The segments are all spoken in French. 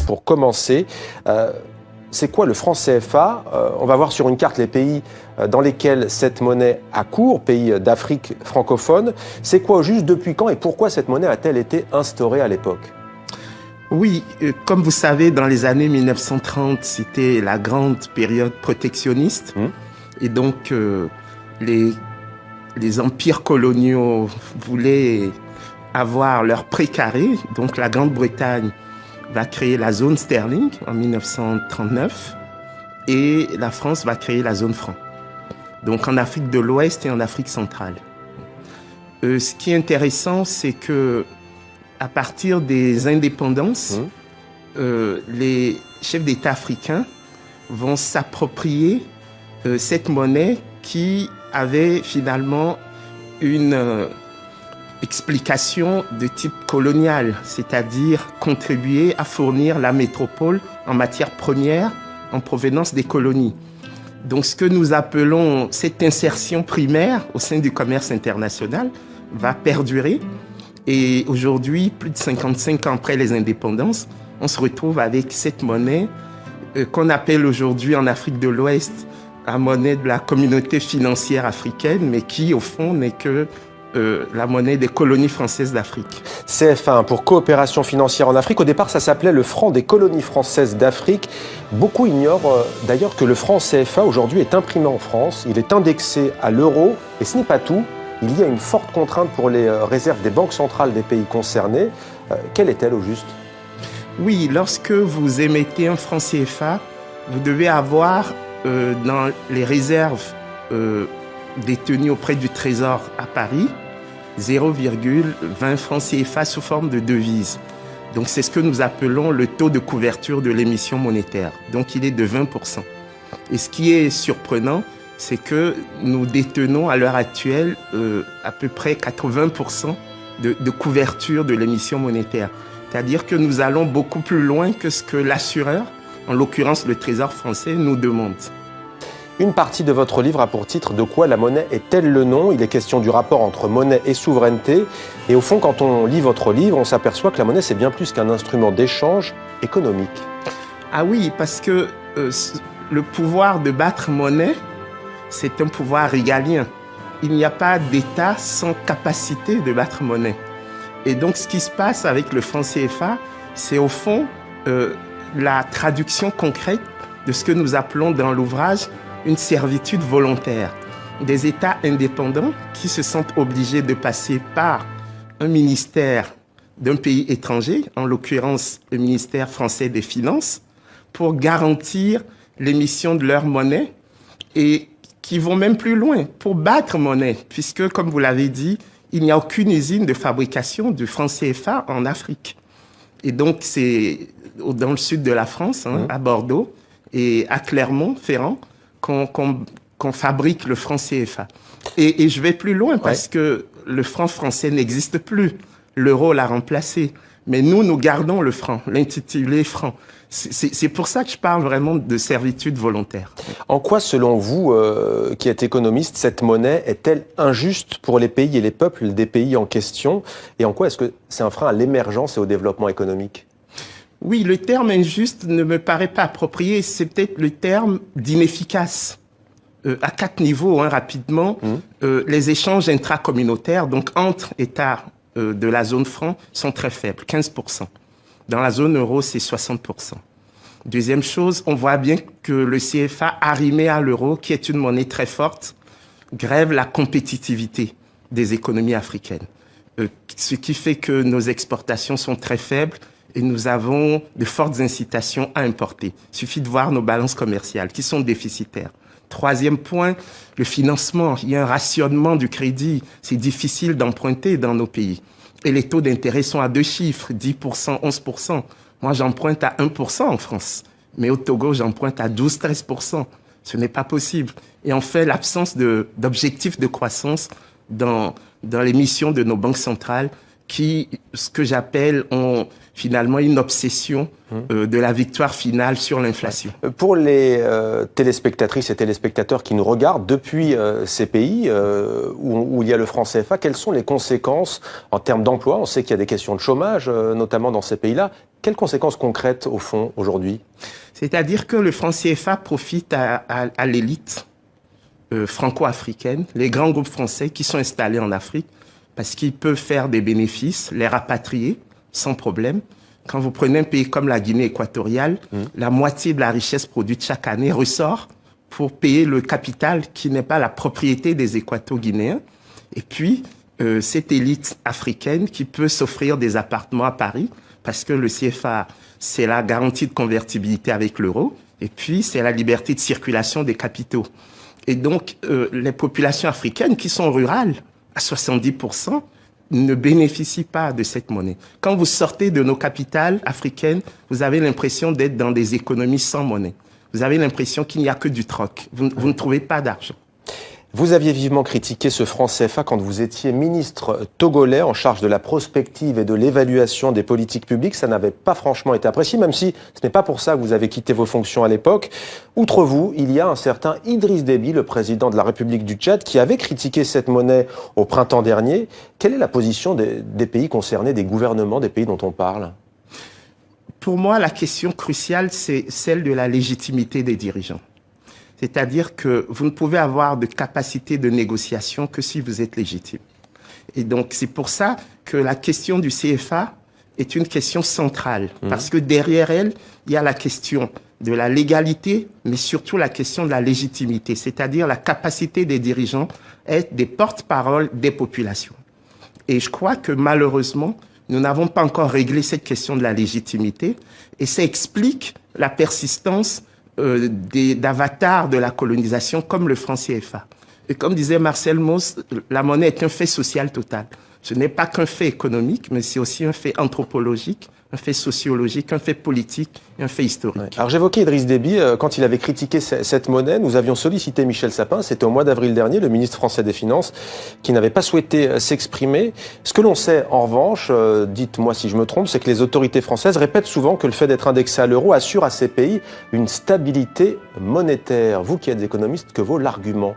pour commencer. C'est quoi le franc CFA? On va voir sur une carte les pays dans lesquels cette monnaie a cours, pays d'Afrique francophone. C'est quoi au juste, depuis quand et pourquoi cette monnaie a-t-elle été instaurée à l'époque? Oui, comme vous savez, dans les années 1930, c'était la grande période protectionniste. Et donc, les empires coloniaux voulaient avoir leur précaré. Donc, la Grande-Bretagne va créer la zone sterling en 1939 et la France va créer la zone franc. Donc, en Afrique de l'Ouest et en Afrique centrale. Ce qui est intéressant, c'est que à partir des indépendances, les chefs d'État africains vont s'approprier cette monnaie qui avait finalement une explication de type colonial, c'est-à-dire contribuer à fournir la métropole en matières premières en provenance des colonies. Donc ce que nous appelons cette insertion primaire au sein du commerce international va perdurer. Et aujourd'hui, plus de 55 ans après les indépendances, on se retrouve avec cette monnaie qu'on appelle aujourd'hui en Afrique de l'Ouest la monnaie de la communauté financière africaine, mais qui, au fond, n'est que la monnaie des colonies françaises d'Afrique. CFA pour coopération financière en Afrique. Au départ, ça s'appelait le franc des colonies françaises d'Afrique. Beaucoup ignorent d'ailleurs que le franc CFA aujourd'hui est imprimé en France. Il est indexé à l'euro. Et ce n'est pas tout. Il y a une forte contrainte pour les réserves des banques centrales des pays concernés. Quelle est-elle au juste? Oui, lorsque vous émettez un franc CFA, vous devez avoir dans les réserves détenues auprès du Trésor à Paris 0,20 francs CFA sous forme de devise. Donc c'est ce que nous appelons le taux de couverture de l'émission monétaire. Donc il est de 20%. Et ce qui est surprenant, c'est que nous détenons à l'heure actuelle à peu près 80% de couverture de l'émission monétaire. C'est-à-dire que nous allons beaucoup plus loin que ce que l'assureur, en l'occurrence le Trésor français, nous demande. Une partie de votre livre a pour titre « De quoi la monnaie est-elle le nom ?» Il est question du rapport entre monnaie et souveraineté. Et au fond, quand on lit votre livre, on s'aperçoit que la monnaie, c'est bien plus qu'un instrument d'échange économique. Ah oui, parce que le pouvoir de battre monnaie, c'est un pouvoir régalien. Il n'y a pas d'État sans capacité de battre monnaie. Et donc, ce qui se passe avec le franc CFA, c'est au fond la traduction concrète de ce que nous appelons dans l'ouvrage une servitude volontaire. Des États indépendants qui se sentent obligés de passer par un ministère d'un pays étranger, en l'occurrence le ministère français des Finances, pour garantir l'émission de leur monnaie et qui vont même plus loin pour battre monnaie, puisque, comme vous l'avez dit, il n'y a aucune usine de fabrication du franc CFA en Afrique. Et donc, c'est dans le sud de la France, à Bordeaux et à Clermont-Ferrand, qu'on fabrique le franc CFA. Et je vais plus loin parce que le franc français n'existe plus. L'euro l'a remplacé. Mais nous gardons le franc, l'intitulé franc. C'est pour ça que je parle vraiment de servitude volontaire. En quoi, selon vous, qui êtes économiste, cette monnaie est-elle injuste pour les pays et les peuples des pays en question? Et en quoi est-ce que c'est un frein à l'émergence et au développement économique? Oui, le terme injuste ne me paraît pas approprié. C'est peut-être le terme d'inefficace. À 4 niveaux, rapidement, les échanges intracommunautaires, donc entre États de la zone franc, sont très faibles, 15%. Dans la zone euro, c'est 60%. Deuxième chose, on voit bien que le CFA arrimé à l'euro, qui est une monnaie très forte, grève la compétitivité des économies africaines. Ce qui fait que nos exportations sont très faibles et nous avons de fortes incitations à importer. Il suffit de voir nos balances commerciales qui sont déficitaires. Troisième point, le financement. Il y a un rationnement du crédit. C'est difficile d'emprunter dans nos pays. Et les taux d'intérêt sont à 2 chiffres, 10%, 11%. Moi, j'emprunte à 1% en France. Mais au Togo, j'emprunte à 12, 13%. Ce n'est pas possible. Et en fait, l'absence d'objectifs de croissance dans les missions de nos banques centrales ce que j'appelle, ont finalement une obsession de la victoire finale sur l'inflation. Pour les téléspectatrices et téléspectateurs qui nous regardent depuis ces pays où il y a le franc CFA, quelles sont les conséquences en termes d'emploi? On sait qu'il y a des questions de chômage, notamment dans ces pays-là. Quelles conséquences concrètes, au fond, aujourd'hui? C'est-à-dire que le franc CFA profite à l'élite franco-africaine, les grands groupes français qui sont installés en Afrique, parce qu'ils peuvent faire des bénéfices, les rapatrier sans problème. Quand vous prenez un pays comme la Guinée équatoriale, la moitié de la richesse produite chaque année ressort pour payer le capital qui n'est pas la propriété des Équato-Guinéens. Et puis, cette élite africaine qui peut s'offrir des appartements à Paris, parce que le CFA, c'est la garantie de convertibilité avec l'euro, et puis c'est la liberté de circulation des capitaux. Et donc, les populations africaines qui sont rurales, à 70%, ne bénéficient pas de cette monnaie. Quand vous sortez de nos capitales africaines, vous avez l'impression d'être dans des économies sans monnaie. Vous avez l'impression qu'il n'y a que du troc. Vous ne trouvez pas d'argent. Vous aviez vivement critiqué ce franc CFA quand vous étiez ministre togolais en charge de la prospective et de l'évaluation des politiques publiques. Ça n'avait pas franchement été apprécié, même si ce n'est pas pour ça que vous avez quitté vos fonctions à l'époque. Outre vous, il y a un certain Idriss Déby, le président de la République du Tchad, qui avait critiqué cette monnaie au printemps dernier. Quelle est la position des pays concernés, des gouvernements des pays dont on parle? Pour moi, la question cruciale, c'est celle de la légitimité des dirigeants. C'est-à-dire que vous ne pouvez avoir de capacité de négociation que si vous êtes légitime. Et donc, c'est pour ça que la question du CFA est une question centrale. Parce que derrière elle, il y a la question de la légalité, mais surtout la question de la légitimité, c'est-à-dire la capacité des dirigeants à être des porte-parole des populations. Et je crois que malheureusement, nous n'avons pas encore réglé cette question de la légitimité, et ça explique la persistance d'avatars de la colonisation comme le franc CFA. Et comme disait Marcel Mauss, la monnaie est un fait social total. Ce n'est pas qu'un fait économique, mais c'est aussi un fait anthropologique, un fait sociologique, un fait politique et un fait historique. Ouais. Alors j'évoquais Idriss Déby, quand il avait critiqué cette monnaie, nous avions sollicité Michel Sapin, c'était au mois d'avril dernier, le ministre français des Finances, qui n'avait pas souhaité s'exprimer. Ce que l'on sait en revanche, dites-moi si je me trompe, c'est que les autorités françaises répètent souvent que le fait d'être indexé à l'euro assure à ces pays une stabilité monétaire. Vous qui êtes économiste, que vaut l'argument?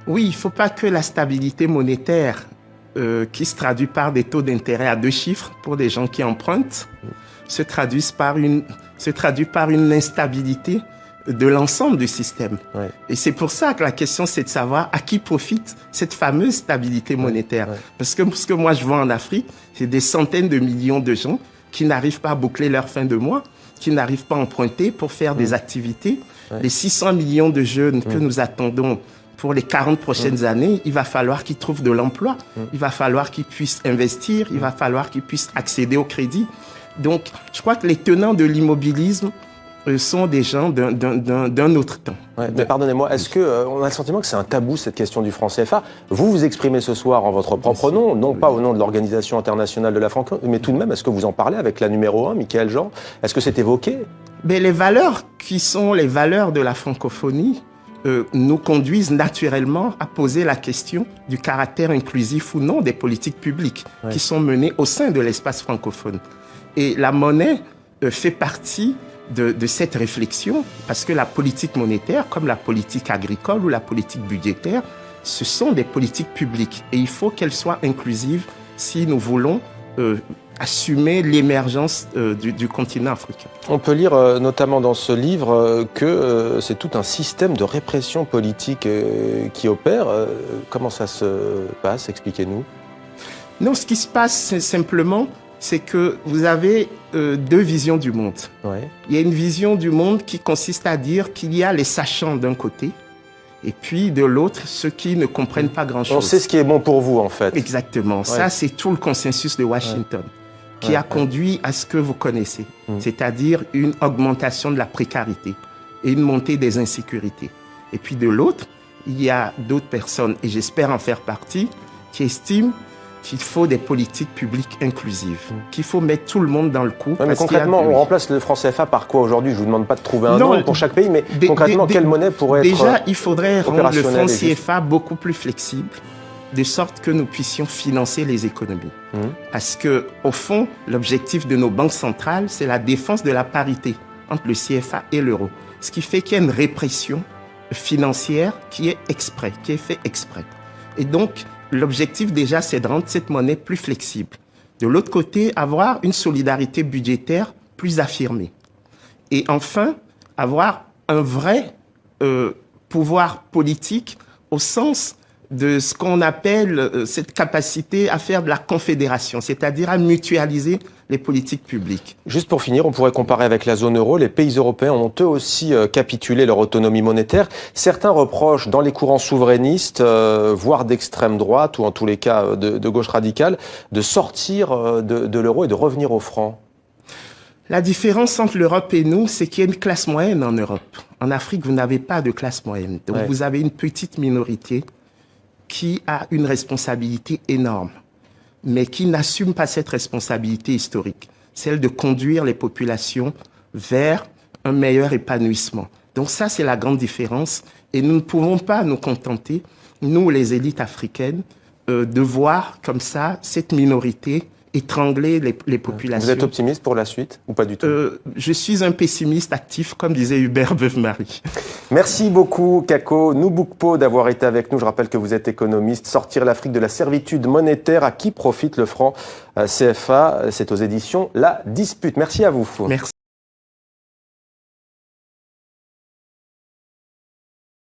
Oui, il ne faut pas que la stabilité monétaire qui se traduit par des taux d'intérêt à 2 chiffres pour des gens qui empruntent, se traduit par une instabilité de l'ensemble du système. Ouais. Et c'est pour ça que la question, c'est de savoir à qui profite cette fameuse stabilité monétaire. Ouais. Parce que ce que moi je vois en Afrique, c'est des centaines de millions de gens qui n'arrivent pas à boucler leur fin de mois, qui n'arrivent pas à emprunter pour faire des activités. Ouais. Les 600 millions de jeunes que nous attendons pour les 40 prochaines années, il va falloir qu'ils trouvent de l'emploi, il va falloir qu'ils puissent investir, il va falloir qu'ils puissent accéder au crédit. Donc, je crois que les tenants de l'immobilisme sont des gens d'un autre temps. Ouais, mais pardonnez-moi, est-ce que on a le sentiment que c'est un tabou, cette question du franc CFA? Vous vous exprimez ce soir en votre propre nom, non pas au nom de l'Organisation internationale de la francophonie, mais tout de même, est-ce que vous en parlez avec la numéro 1, Michaël Jean? Est-ce que c'est évoqué? Mais les valeurs qui sont les valeurs de la francophonie nous conduisent naturellement à poser la question du caractère inclusif ou non des politiques publiques qui sont menées au sein de l'espace francophone. Et la monnaie fait partie de cette réflexion, parce que la politique monétaire, comme la politique agricole ou la politique budgétaire, ce sont des politiques publiques. Et il faut qu'elles soient inclusives si nous voulons assumer l'émergence du continent africain. On peut lire notamment dans ce livre que c'est tout un système de répression politique qui opère. Comment ça se passe? Expliquez-nous. Non, ce qui se passe, c'est simplement, c'est que vous avez 2 visions du monde. Ouais. Il y a une vision du monde qui consiste à dire qu'il y a les sachants d'un côté, et puis de l'autre, ceux qui ne comprennent pas grand-chose. On sait ce qui est bon pour vous, en fait. Exactement. Ouais. Ça, c'est tout le consensus de Washington. Ouais. Qui a conduit à ce que vous connaissez, c'est-à-dire une augmentation de la précarité et une montée des insécurités. Et puis de l'autre, il y a d'autres personnes, et j'espère en faire partie, qui estiment qu'il faut des politiques publiques inclusives, qu'il faut mettre tout le monde dans le coup. Ouais, mais concrètement, on remplace le franc CFA par quoi aujourd'hui? Je ne vous demande pas de trouver un nom pour chaque pays, mais concrètement, quelle monnaie pourrait être Déjà, il faudrait rendre le franc CFA beaucoup plus flexible de sorte que nous puissions financer les économies. Parce que, au fond, l'objectif de nos banques centrales, c'est la défense de la parité entre le CFA et l'euro. Ce qui fait qu'il y a une répression financière qui est faite exprès. Et donc, l'objectif déjà, c'est de rendre cette monnaie plus flexible. De l'autre côté, avoir une solidarité budgétaire plus affirmée. Et enfin, avoir un vrai pouvoir politique au sens de ce qu'on appelle cette capacité à faire de la confédération, c'est-à-dire à mutualiser les politiques publiques. Juste pour finir, on pourrait comparer avec la zone euro. Les pays européens ont eux aussi capitulé leur autonomie monétaire. Certains reprochent dans les courants souverainistes, voire d'extrême droite, ou en tous les cas de gauche radicale, de sortir de l'euro et de revenir au franc. La différence entre l'Europe et nous, c'est qu'il y a une classe moyenne en Europe. En Afrique, vous n'avez pas de classe moyenne. Donc, vous avez une petite minorité qui a une responsabilité énorme, mais qui n'assume pas cette responsabilité historique, celle de conduire les populations vers un meilleur épanouissement. Donc ça, c'est la grande différence. Et nous ne pouvons pas nous contenter, nous, les élites africaines, de voir comme ça cette minorité étrangler les populations. Vous êtes optimiste pour la suite ou pas du tout? Je suis un pessimiste actif, comme disait Hubert Beuve-Marie. Merci beaucoup, Kako Nubukpo, d'avoir été avec nous. Je rappelle que vous êtes économiste. Sortir l'Afrique de la servitude monétaire, à qui profite le franc CFA? C'est aux éditions La Dispute. Merci à vous. Merci.